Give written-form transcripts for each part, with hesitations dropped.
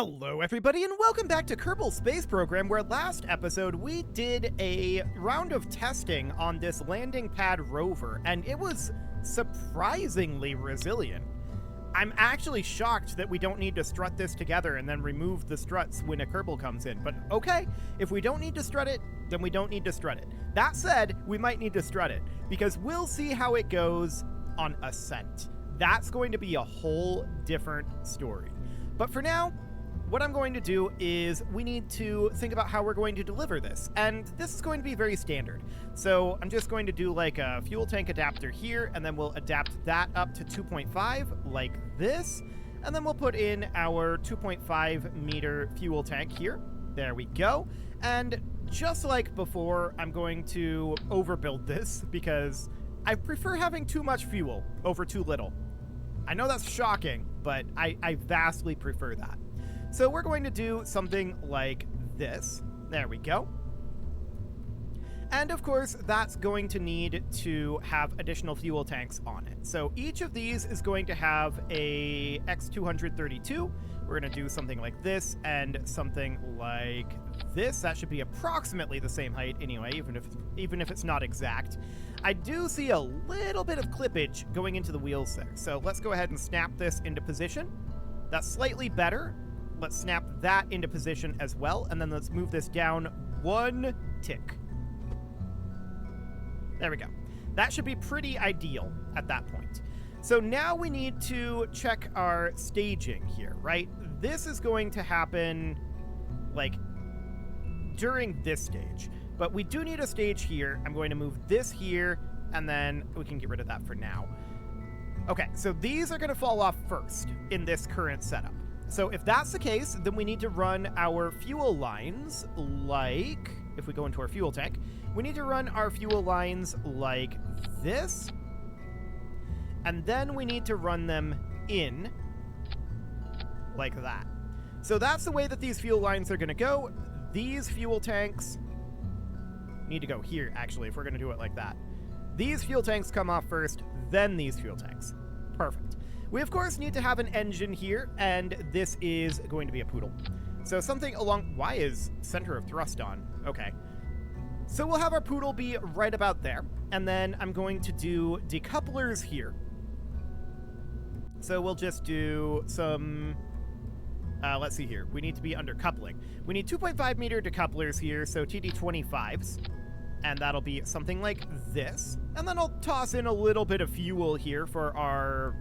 Hello everybody and welcome back to Kerbal Space Program, where last episode we did a round of testing on this landing pad rover and it was surprisingly resilient. I'm actually shocked that we don't need to strut this together and then remove the struts when a Kerbal comes in, but okay, if we don't need to strut it, then we don't need to strut it. That said, we might need to strut it because we'll see how it goes on Ascent. That's going to be a whole different story. But for now, what I'm going to do is we need to think about how we're going to deliver this, and this is going to be very standard. So I'm just going to do like a fuel tank adapter here, and then we'll adapt that up to 2.5 like this, and then we'll put in our 2.5 meter fuel tank here. There we go. And just like before, I'm going to overbuild this because I prefer having too much fuel over too little. I know that's shocking, but I vastly prefer that. So we're going to do something like this. There we go. And of course, that's going to need to have additional fuel tanks on it. So each of these is going to have a X232. We're going to do something like this and something like this. That should be approximately the same height anyway, even if it's not exact. I do see a little bit of clippage going into the wheels there. So let's go ahead and snap this into position. That's slightly better. Let's snap that into position as well, and then let's move this down one tick. There we go. That should be pretty ideal at that point. So now we need to check our staging here, right? This is going to happen, like, during this stage. But we do need a stage here. I'm going to move this here, and then we can get rid of that for now. Okay, so these are going to fall off first in this current setup. So if that's the case, then we need to run our fuel lines like, if we go into our fuel tank, we need to run our fuel lines like this, and then we need to run them in like that. So that's the way that these fuel lines are going to go. These fuel tanks need to go here, actually, if we're going to do it like that. These fuel tanks come off first, then these fuel tanks. Perfect. We, of course, need to have an engine here, and this is going to be a poodle. So something along... Why is center of thrust on? Okay. So we'll have our poodle be right about there, and then I'm going to do decouplers here. So we'll just do some... let's see here. We need to be under coupling. We need 2.5 meter decouplers here, so TD25s. And that'll be something like this. And then I'll toss in a little bit of fuel here for our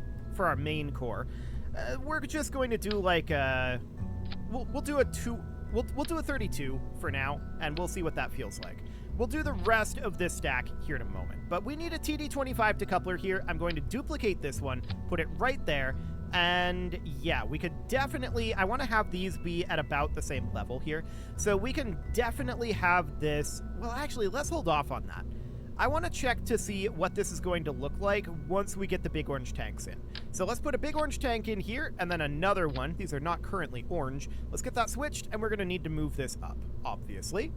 main core. We're just going to do like a... We'll do a 32 for now, and we'll see what that feels like. We'll do the rest of this stack here in a moment. But we need a TD25 decoupler here. I'm going to duplicate this one, put it right there, and yeah, we could definitely... I want to have these be at about the same level here. So we can definitely have this... Well, actually, let's hold off on that. I want to check to see what this is going to look like once we get the big orange tanks in. So let's put a big orange tank in here, and then another one. These are not currently orange. Let's get that switched, and we're going to need to move this up, obviously.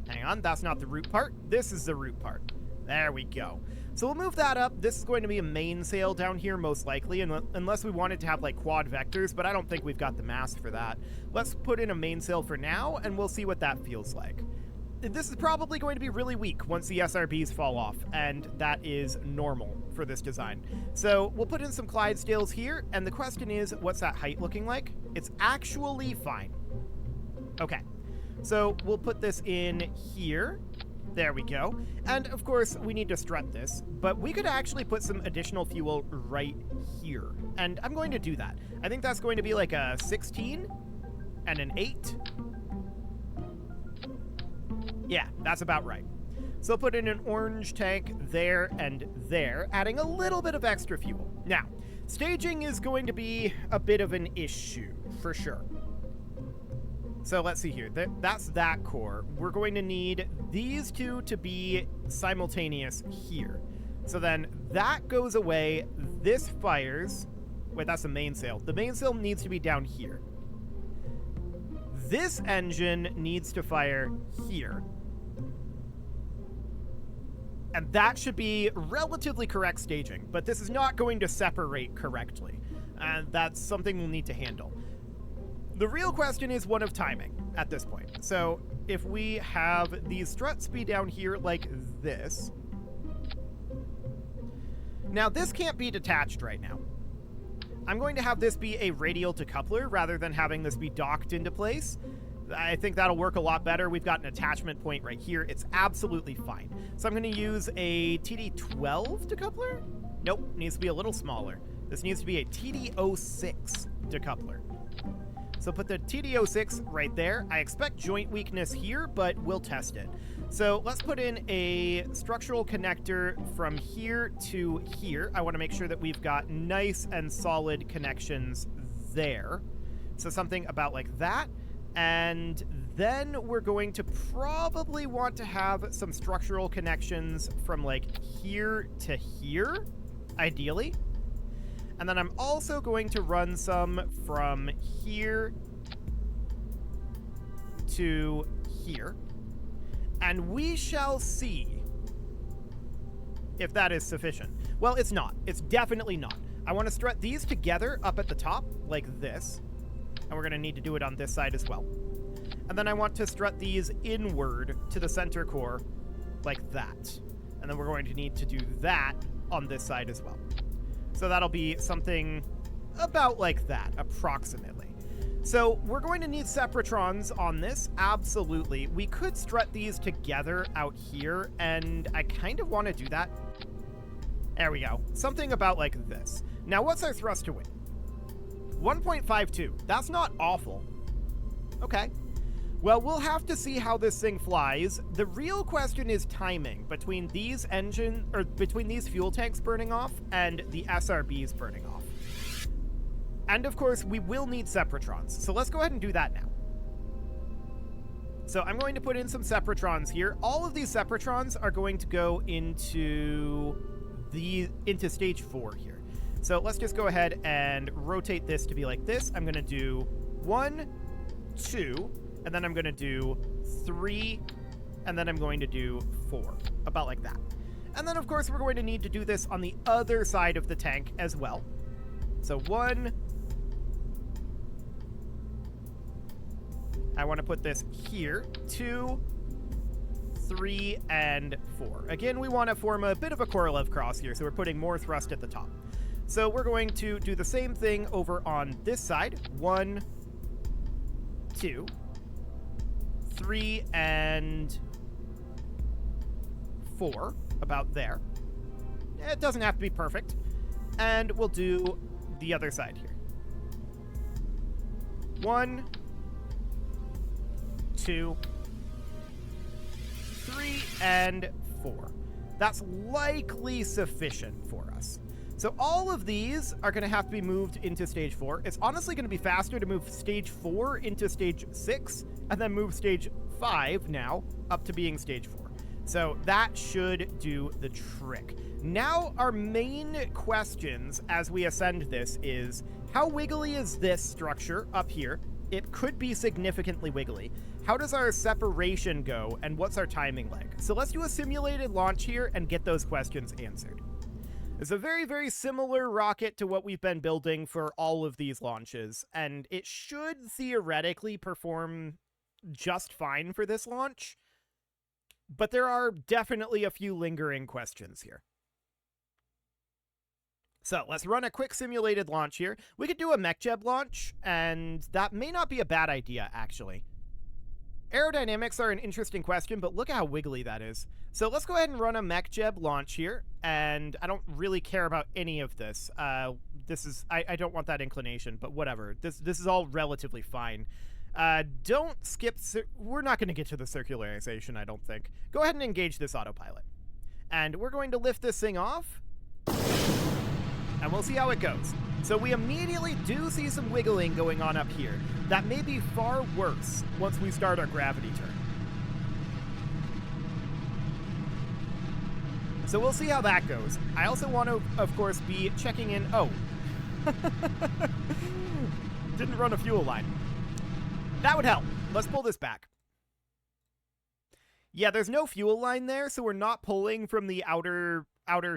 Hang on, that's not the root part. This is the root part. There we go. So we'll move that up. This is going to be a mainsail down here, most likely, unless we wanted to have, like, quad vectors, but I don't think we've got the mast for that. Let's put in a mainsail for now, and we'll see what that feels like. This is probably going to be really weak once the SRBs fall off, and that is normal for this design. So we'll put in some Clydesdales here, and the question is, what's that height looking like? It's actually fine. Okay, so we'll put this in here. There we go. And of course, we need to strut this, but we could actually put some additional fuel right here, and I'm going to do that. I think that's going to be like a 16 and an 8. Yeah, that's about right. So I'll put in an orange tank there and there, adding a little bit of extra fuel. Now, staging is going to be a bit of an issue, for sure. So let's see here. That's that core. We're going to need these two to be simultaneous here. So then that goes away. This fires. Wait, that's the mainsail. The mainsail needs to be down here. This engine needs to fire here. And that should be relatively correct staging, but this is not going to separate correctly. And that's something we'll need to handle. The real question is one of timing at this point. So if we have these struts be down here like this. Now this can't be detached right now. I'm going to have this be a radial decoupler rather than having this be docked into place. I think that'll work a lot better. We've got an attachment point right here. It's absolutely fine. So I'm going to use a TD12 decoupler? Nope, needs to be a little smaller. This needs to be a TD06 decoupler. So put the TD06 right there. I expect joint weakness here, but we'll test it. So let's put in a structural connector from here to here. I want to make sure that we've got nice and solid connections there. So something about like that. And then we're going to probably want to have some structural connections from like here to here, ideally. And then I'm also going to run some from here to here. And we shall see if that is sufficient. Well, it's not. It's definitely not. I want to strut these together up at the top like this. And we're going to need to do it on this side as well. And then I want to strut these inward to the center core like that. And then we're going to need to do that on this side as well. So that'll be something about like that, approximately. So we're going to need separatrons on this, absolutely. We could strut these together out here, and I kind of want to do that. There we go. Something about like this. Now, what's our thrust to wind? 1.52. That's not awful. Okay. Well, we'll have to see how this thing flies. The real question is timing between these between these fuel tanks burning off and the SRBs burning off. And of course, we will need separatrons. So let's go ahead and do that now. So I'm going to put in some separatrons here. All of these separatrons are going to go into stage 4 here. So let's just go ahead and rotate this to be like this. I'm going to do 1, 2, and then I'm going to do 3, and then I'm going to do 4, about like that. And then, of course, we're going to need to do this on the other side of the tank as well. So 1. I want to put this here. 2, 3, and 4. Again, we want to form a bit of a Korolev cross here, so we're putting more thrust at the top. So we're going to do the same thing over on this side. 1, 2, 3, and 4, about there. It doesn't have to be perfect. And we'll do the other side here. 1, 2, 3, and 4. That's likely sufficient for us. So all of these are going to have to be moved into stage 4. It's honestly going to be faster to move stage 4 into stage 6 and then move stage 5 now up to being stage 4. So that should do the trick. Now our main questions as we ascend this is, how wiggly is this structure up here? It could be significantly wiggly. How does our separation go, and what's our timing like? So let's do a simulated launch here and get those questions answered. It's a very, very similar rocket to what we've been building for all of these launches, and it should theoretically perform just fine for this launch, but there are definitely a few lingering questions here. So let's run a quick simulated launch here. We could do a MechJeb launch, and that may not be a bad idea, actually. Aerodynamics are an interesting question, but look at how wiggly that is. So let's go ahead and run a MechJeb launch here, and I don't really care about any of this. I don't want that inclination, but whatever. This is all relatively fine. Don't skip... We're not going to get to the circularization, I don't think. Go ahead and engage this autopilot. And we're going to lift this thing off, and we'll see how it goes. So we immediately do see some wiggling going on up here. That may be far worse once we start our gravity turn. So we'll see how that goes. I also want to, of course, be checking in... Oh. Didn't run a fuel line. That would help. Let's pull this back. Yeah, there's no fuel line there, so we're not pulling from the outer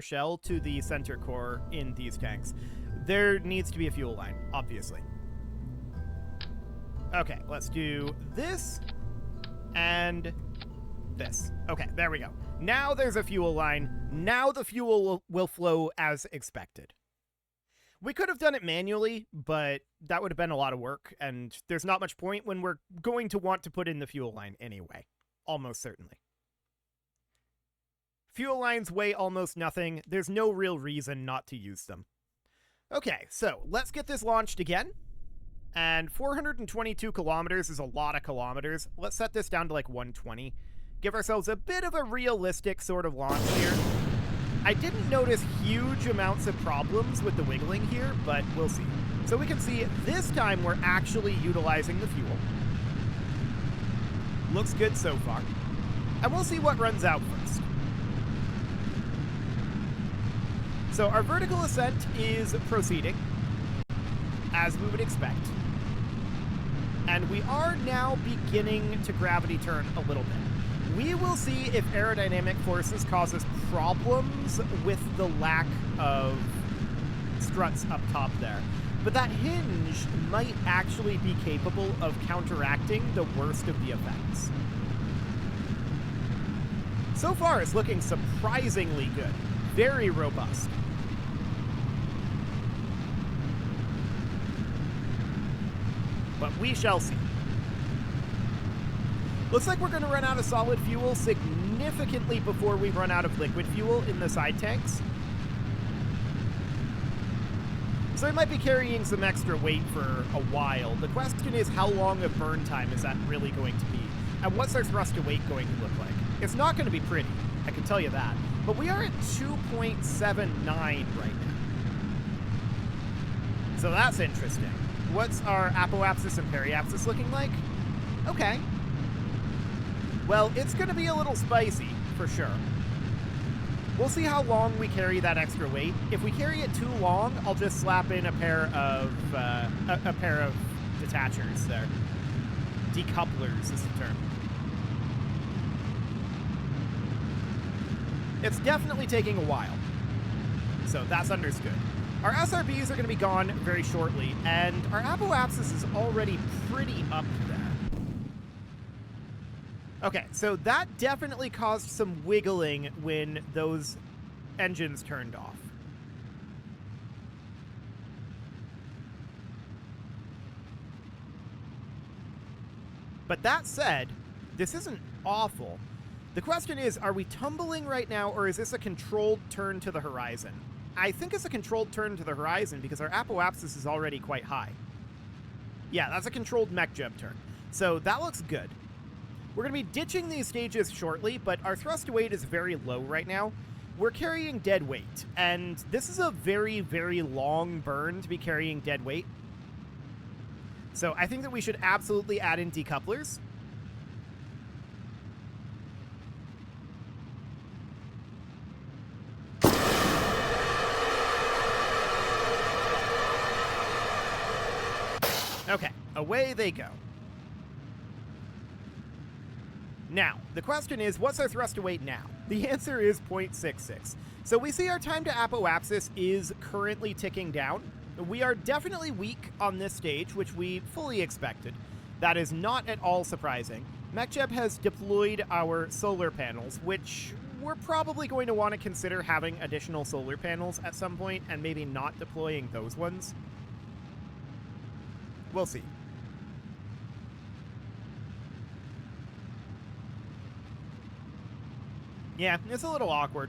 shell to the center core in these tanks. There needs to be a fuel line, obviously. Okay, let's do this and this. Okay, there we go. Now there's a fuel line. Now the fuel will flow as expected. We could have done it manually, but that would have been a lot of work, and there's not much point when we're going to want to put in the fuel line anyway. Almost certainly. Fuel lines weigh almost nothing. There's no real reason not to use them. Okay, so let's get this launched again. And 422 kilometers is a lot of kilometers. Let's set this down to like 120. Give ourselves a bit of a realistic sort of launch here. I didn't notice huge amounts of problems with the wiggling here, but we'll see. So we can see this time we're actually utilizing the fuel. Looks good so far. And we'll see what runs out first. So our vertical ascent is proceeding, as we would expect. And we are now beginning to gravity turn a little bit. We will see if aerodynamic forces cause us problems with the lack of struts up top there. But that hinge might actually be capable of counteracting the worst of the effects. So far, it's looking surprisingly good. Very robust. But we shall see. Looks like we're going to run out of solid fuel significantly before we run out of liquid fuel in the side tanks. So we might be carrying some extra weight for a while. The question is, how long of burn time is that really going to be? And what's our thrust to weight going to look like? It's not going to be pretty, I can tell you that. But we are at 2.79 right now. So that's interesting. What's our apoapsis and periapsis looking like? Okay. Well, it's going to be a little spicy, for sure. We'll see how long we carry that extra weight. If we carry it too long, I'll just slap in a pair of detachers there. Decouplers is the term. It's definitely taking a while, so that's understood. Our SRBs are going to be gone very shortly, and our apoapsis is already pretty up there. Okay, so that definitely caused some wiggling when those engines turned off. But that said, this isn't awful. The question is, are we tumbling right now, or is this a controlled turn to the horizon? I think it's a controlled turn to the horizon because our apoapsis is already quite high. Yeah, that's a controlled mech jump turn. So that looks good. We're going to be ditching these stages shortly, but our thrust to weight is very low right now. We're carrying dead weight, and this is a very, very long burn to be carrying dead weight. So I think that we should absolutely add in decouplers. Okay, away they go. Now, the question is, what's our thrust to weight now? The answer is 0.66. So we see our time to apoapsis is currently ticking down. We are definitely weak on this stage, which we fully expected. That is not at all surprising. MechJeb has deployed our solar panels, which we're probably going to want to consider having additional solar panels at some point and maybe not deploying those ones. We'll see. Yeah, it's a little awkward.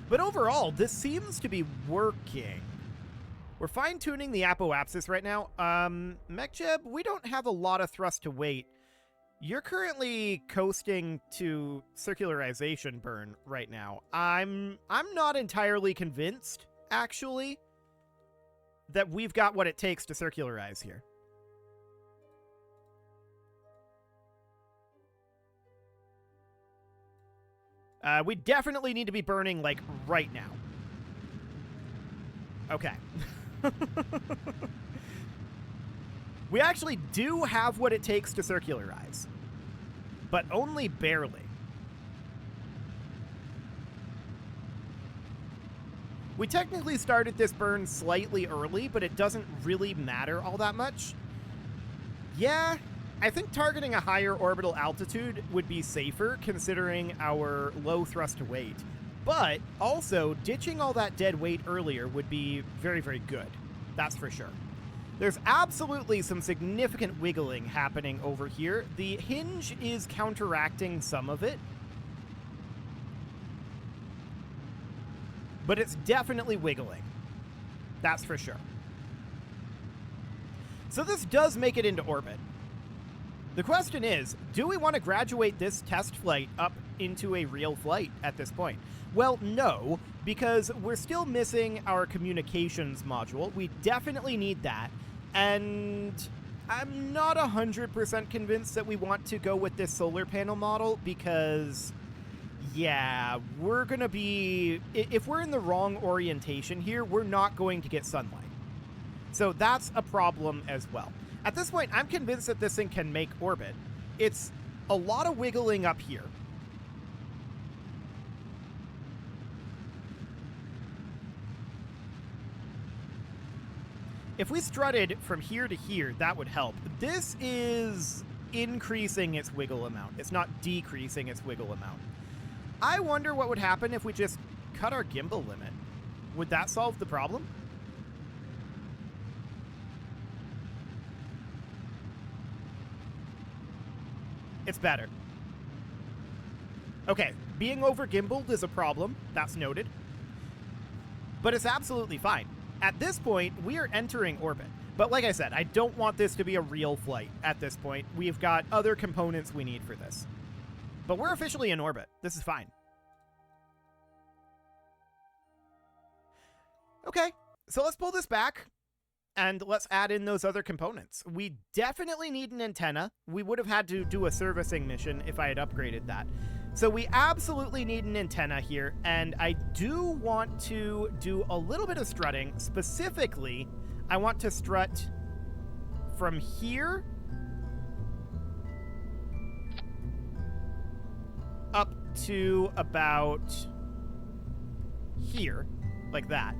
But overall, this seems to be working. We're fine-tuning the apoapsis right now. MechJeb, we don't have a lot of thrust to weight. You're currently coasting to circularization burn right now. I'm not entirely convinced, actually, that we've got what it takes to circularize here. We definitely need to be burning, like, right now. Okay. We actually do have what it takes to circularize, but only barely. We technically started this burn slightly early, but it doesn't really matter all that much. Yeah, I think targeting a higher orbital altitude would be safer considering our low thrust to weight. But also, ditching all that dead weight earlier would be very, very good. That's for sure. There's absolutely some significant wiggling happening over here. The hinge is counteracting some of it, but it's definitely wiggling. That's for sure. So this does make it into orbit. The question is, do we want to graduate this test flight up into a real flight at this point? Well, no, because we're still missing our communications module. We definitely need that. And I'm not 100% convinced that we want to go with this solar panel model because, yeah, we're going to be... If we're in the wrong orientation here, we're not going to get sunlight. So that's a problem as well. At this point, I'm convinced that this thing can make orbit. It's a lot of wiggling up here. If we strutted from here to here, that would help. This is increasing its wiggle amount. It's not decreasing its wiggle amount. I wonder what would happen if we just cut our gimbal limit. Would that solve the problem? It's better. Okay, being over gimbaled is a problem. That's noted. But it's absolutely fine. At this point, we are entering orbit. But like I said, I don't want this to be a real flight at this point. We've got other components we need for this. But we're officially in orbit. This is fine. Okay, so let's pull this back. And let's add in those other components. We definitely need an antenna. We would have had to do a servicing mission if I had upgraded that. So we absolutely need an antenna here, and I do want to do a little bit of strutting. Specifically, I want to strut from here up to about here, like that.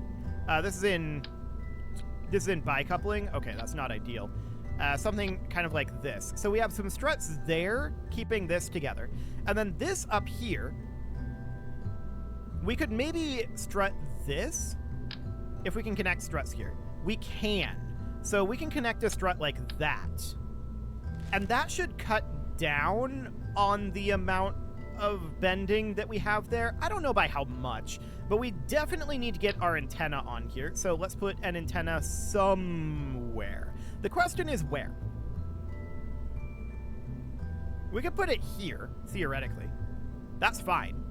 This is in bicoupling. Okay, that's not ideal. Something kind of like this. So we have some struts there, keeping this together. And then this up here, we could maybe strut this if we can connect struts here. We can. So we can connect a strut like that. And that should cut down on the amount of bending that we have there. I don't know by how much, but we definitely need to get our antenna on here. So let's put an antenna somewhere. The question is where? We could put it here, theoretically. That's fine.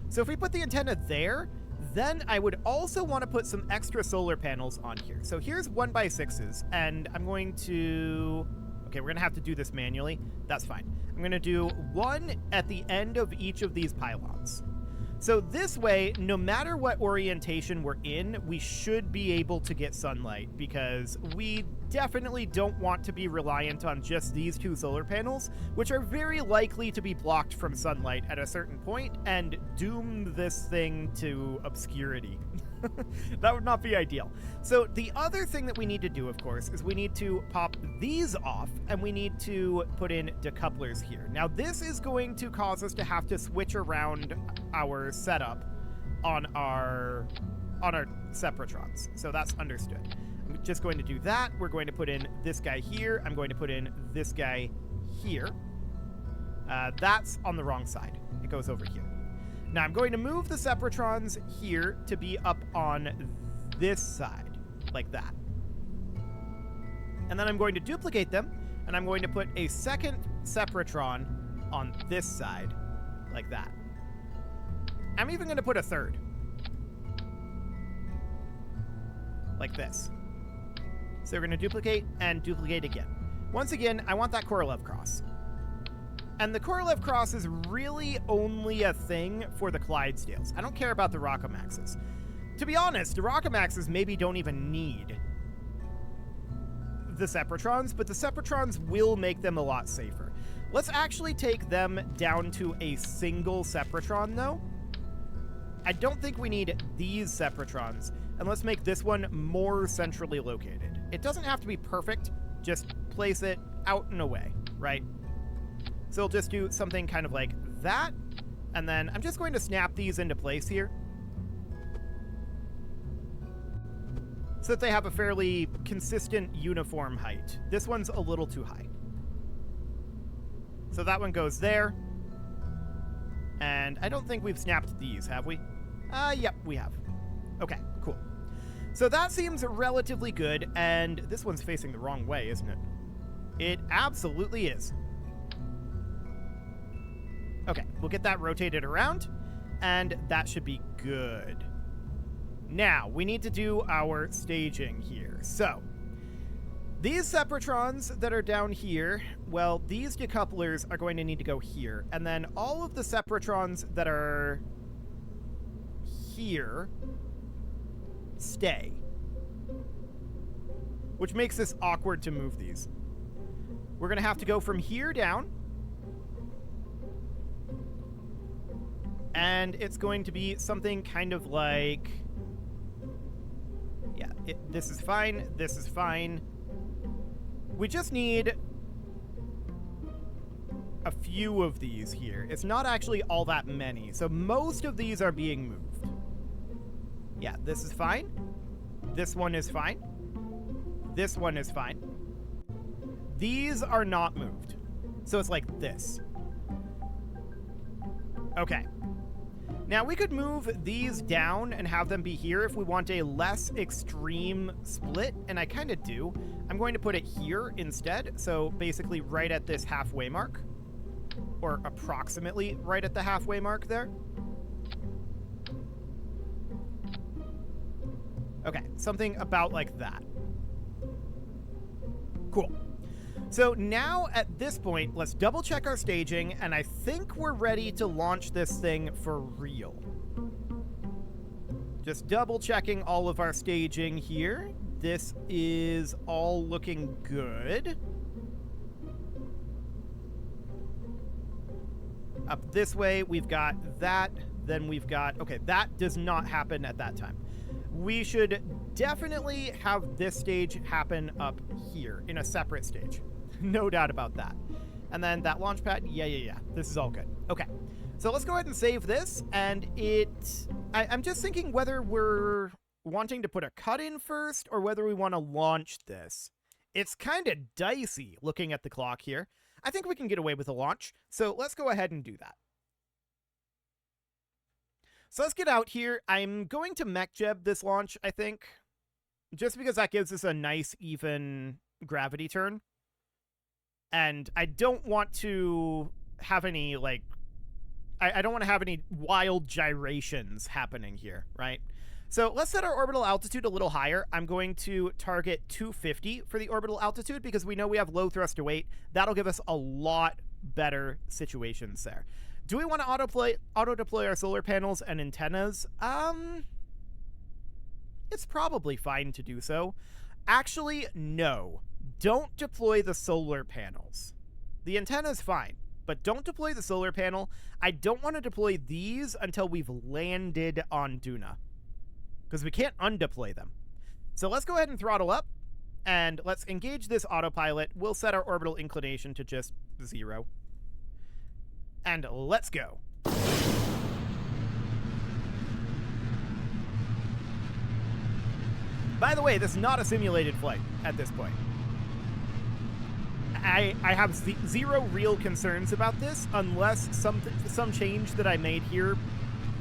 So if we put the antenna there, then I would also want to put some extra solar panels on here. So here's 1x6s, and I'm going to... Okay, we're going to have to do this manually. That's fine. I'm going to do one at the end of each of these pylons. So this way, no matter what orientation we're in, we should be able to get sunlight because we definitely don't want to be reliant on just these two solar panels, which are very likely to be blocked from sunlight at a certain point and doom this thing to obscurity. That would not be ideal. So the other thing that we need to do, of course, is we need to pop these off and we need to put in decouplers here. Now this is going to cause us to have to switch around our setup on our separatrons. So that's understood. I'm just going to do that. We're going to put in this guy here. I'm going to put in this guy here. That's on the wrong side. It goes over here. Now I'm going to move the separatrons here to be up on this side, like that. And then I'm going to duplicate them, and I'm going to put a second separatron on this side, like that. I'm even going to put a third. Like this. So we're going to duplicate and duplicate again. Once again, I want that Korolev cross. And the Korolev cross is really only a thing for the Clydesdales. I don't care about the Rockomaxes. To be honest, the Rockomaxes maybe don't even need the Separatrons, but the Separatrons will make them a lot safer. Let's actually take them down to a single Separatron, though. I don't think we need these Separatrons, and let's make this one more centrally located. It doesn't have to be perfect, just place it out and away, right? So we'll just do something kind of like that. And then I'm just going to snap these into place here, so that they have a fairly consistent uniform height. This one's a little too high. So that one goes there. And I don't think we've snapped these, have we? Yep, we have. Okay, cool. So that seems relatively good, and this one's facing the wrong way, isn't it? It absolutely is. Okay, we'll get that rotated around, and that should be good. Now, we need to do our staging here. So, these separatrons that are down here, well, these decouplers are going to need to go here. And then all of the separatrons that are here stay. Which makes this awkward to move these. We're going to have to go from here down. And it's going to be something kind of like... Yeah, this is fine. This is fine. We just need a few of these here. It's not actually all that many. So most of these are being moved. Yeah, this is fine. This one is fine. This one is fine. These are not moved. So it's like this. Okay. Now, we could move these down and have them be here if we want a less extreme split, and I kind of do. I'm going to put it here instead, so basically right at this halfway mark, or approximately right at the halfway mark there. Okay, something about like that. Cool. So now at this point, let's double check our staging, and I think we're ready to launch this thing for real. Just double checking all of our staging here. This is all looking good. Up this way, we've got that, then we've got, okay, that does not happen at that time. We should definitely have this stage happen up here in a separate stage. No doubt about that. And then that launch pad, yeah. This is all good. Okay, so let's go ahead and save this. And I'm just thinking whether we're wanting to put a cut in first or whether we want to launch this. It's kind of dicey looking at the clock here. I think we can get away with a launch. So let's go ahead and do that. So let's get out here. I'm going to mech jeb this launch, I think, just because that gives us a nice even gravity turn. And I don't want to have any, like, I don't want to have any wild gyrations happening here, right? So let's set our orbital altitude a little higher. I'm going to target 250 for the orbital altitude because we know we have low thrust to weight. That'll give us a lot better situations there. Do we want to auto-deploy our solar panels and antennas? It's probably fine to do so. Actually, no. Don't deploy the solar panels. The antenna's fine, but don't deploy the solar panel. I don't want to deploy these until we've landed on Duna, because we can't undeploy them. So let's go ahead and throttle up, and let's engage this autopilot. We'll set our orbital inclination to just 0. And let's go. By the way, this is not a simulated flight at this point. I have zero real concerns about this unless some change that I made here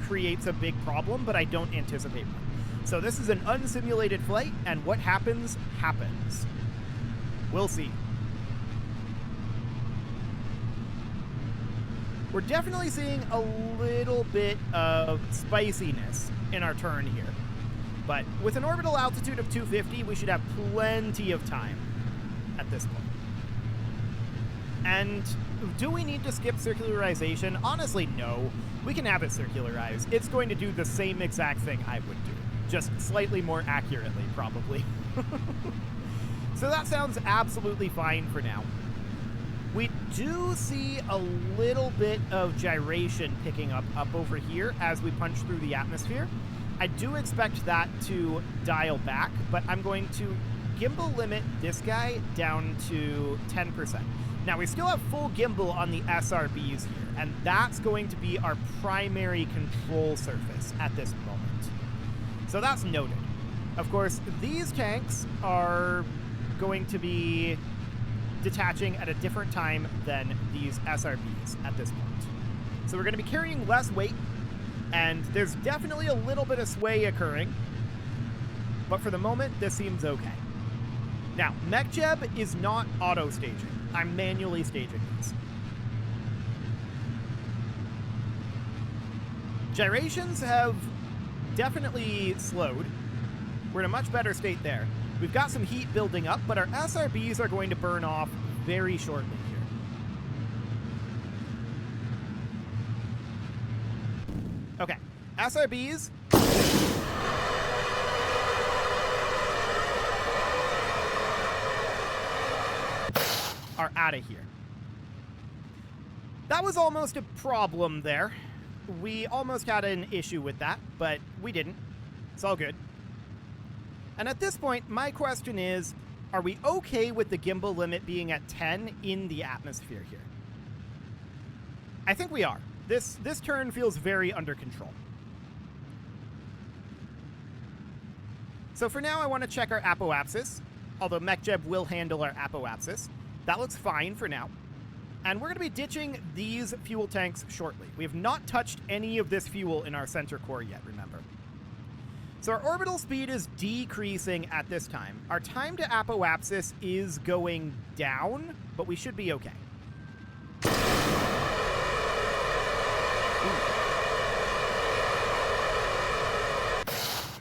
creates a big problem, but I don't anticipate one. So this is an unsimulated flight, and what happens, happens. We'll see. We're definitely seeing a little bit of spiciness in our turn here. But with an orbital altitude of 250, we should have plenty of time at this point. And do we need to skip circularization? Honestly, no. We can have it circularized. It's going to do the same exact thing I would do, just slightly more accurately, probably. So that sounds absolutely fine for now. We do see a little bit of gyration picking up over here as we punch through the atmosphere. I do expect that to dial back, but I'm going to gimbal limit this guy down to 10%. Now, we still have full gimbal on the SRBs here, and that's going to be our primary control surface at this moment. So that's noted. Of course, these tanks are going to be detaching at a different time than these SRBs at this point. So we're going to be carrying less weight, and there's definitely a little bit of sway occurring, but for the moment, this seems okay. Now, MechJeb is not auto-staging. I'm manually staging these. Gyrations have definitely slowed. We're in a much better state there. We've got some heat building up, but our SRBs are going to burn off very shortly here. Okay, SRBs. Are out of here. That was almost a problem there. We almost had an issue with that, but we didn't. It's all good. And at this point, my question is, are we okay with the gimbal limit being at 10 in the atmosphere here? I think we are. This turn feels very under control. So for now, I want to check our apoapsis, although MechJeb will handle our apoapsis. That looks fine for now. And we're going to be ditching these fuel tanks shortly. We have not touched any of this fuel in our center core yet, remember. So our orbital speed is decreasing at this time. Our time to apoapsis is going down, but we should be okay. Ooh.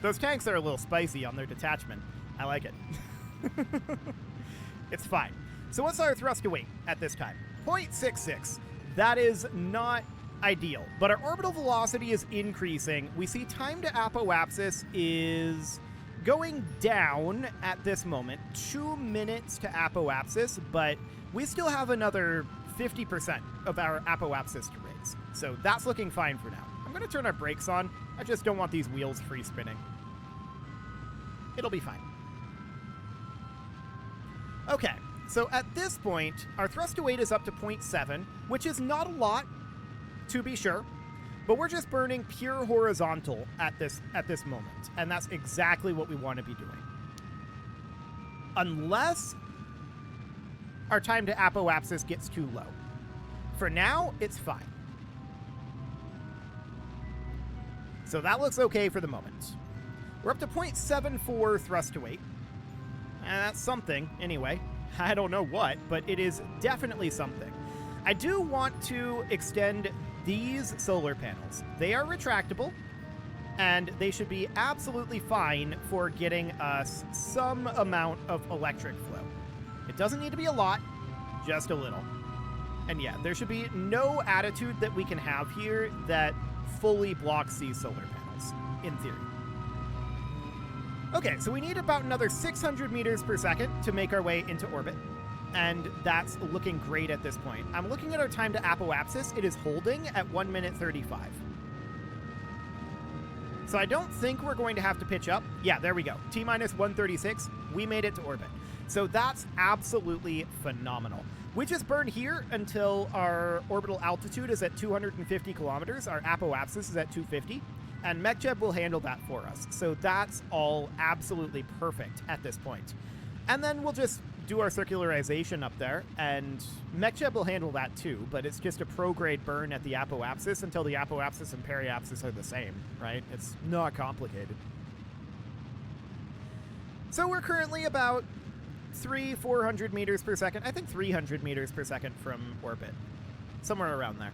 Those tanks are a little spicy on their detachment. I like it. It's fine. So what's our thrust to weight at this time? 0.66. That is not ideal, but our orbital velocity is increasing. We see time to apoapsis is going down at this moment. 2 minutes to apoapsis, but we still have another 50% of our apoapsis to raise. So that's looking fine for now. I'm going to turn our brakes on. I just don't want these wheels free spinning. It'll be fine. Okay. So at this point, our thrust to weight is up to 0.7, which is not a lot, to be sure, but we're just burning pure horizontal at this moment, and that's exactly what we want to be doing. Unless our time to apoapsis gets too low. For now, it's fine. So that looks okay for the moment. We're up to 0.74 thrust to weight, and that's something, anyway. I don't know what, but it is definitely something. I do want to extend these solar panels. They are retractable, and they should be absolutely fine for getting us some amount of electric flow. It doesn't need to be a lot, just a little. And yeah, there should be no attitude that we can have here that fully blocks these solar panels, in theory. Okay, so we need about another 600 meters per second to make our way into orbit, and that's looking great at this point. I'm looking at our time to apoapsis. It is holding at 1 minute 35. So I don't think we're going to have to pitch up. Yeah, there we go. T-minus 136. We made it to orbit. So that's absolutely phenomenal. We just burn here until our orbital altitude is at 250 kilometers. Our apoapsis is at 250. And MechJeb will handle that for us. So that's all absolutely perfect at this point. And then we'll just do our circularization up there, and MechJeb will handle that too, but it's just a prograde burn at the apoapsis until the apoapsis and periapsis are the same, right? It's not complicated. So we're currently about 400 meters per second. I think 300 meters per second from orbit. Somewhere around there.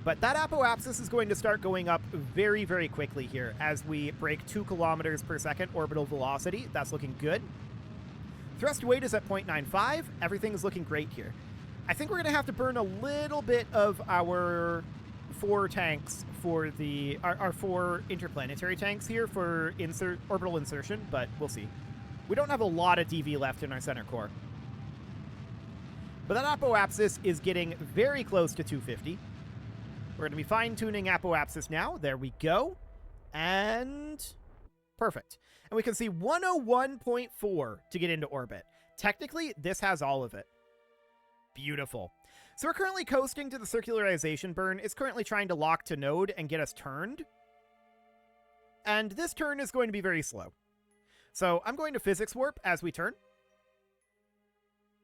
But that apoapsis is going to start going up very, very quickly here as we break 2 kilometers per second orbital velocity. That's looking good. Thrust weight is at 0.95. Everything is looking great here. I think we're going to have to burn a little bit of our 4 tanks for our 4 interplanetary tanks here for orbital insertion, but we'll see. We don't have a lot of DV left in our center core. But that apoapsis is getting very close to 250. We're going to be fine-tuning apoapsis now. There we go. And perfect. And we can see 101.4 to get into orbit. Technically, this has all of it. Beautiful. So we're currently coasting to the circularization burn. It's currently trying to lock to node and get us turned. And this turn is going to be very slow. So I'm going to physics warp as we turn.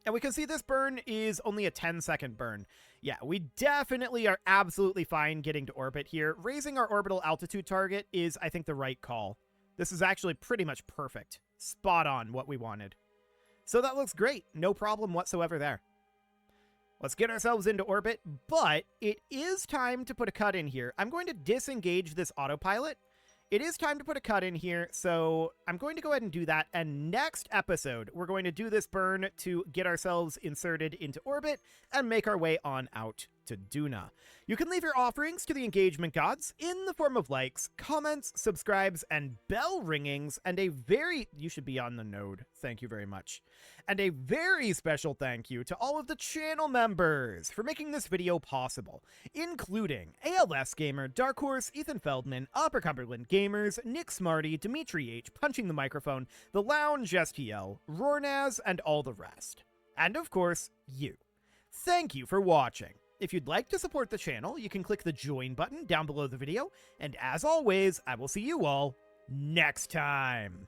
And we can see this burn is only a 10-second burn. Yeah, we definitely are absolutely fine getting to orbit here. Raising our orbital altitude target is, I think, the right call. This is actually pretty much perfect. Spot on what we wanted. So that looks great. No problem whatsoever there. Let's get ourselves into orbit, but it is time to put a cut in here. I'm going to disengage this autopilot. It is time to put a cut in here, so I'm going to go ahead and do that, and next episode, we're going to do this burn to get ourselves inserted into orbit and make our way on out to Duna. You can leave your offerings to the engagement gods in the form of likes, comments, subscribes, and bell ringings, and you should be on the node, thank you very much. And a very special thank you to all of the channel members for making this video possible, including ALS Gamer, Dark Horse, Ethan Feldman, Upper Cumberland Gamers, Nick Smarty, Dimitri H, Punching the Microphone, The Lounge STL, Rornaz, and all the rest. And of course, you. Thank you for watching. If you'd like to support the channel, you can click the join button down below the video, and as always, I will see you all next time.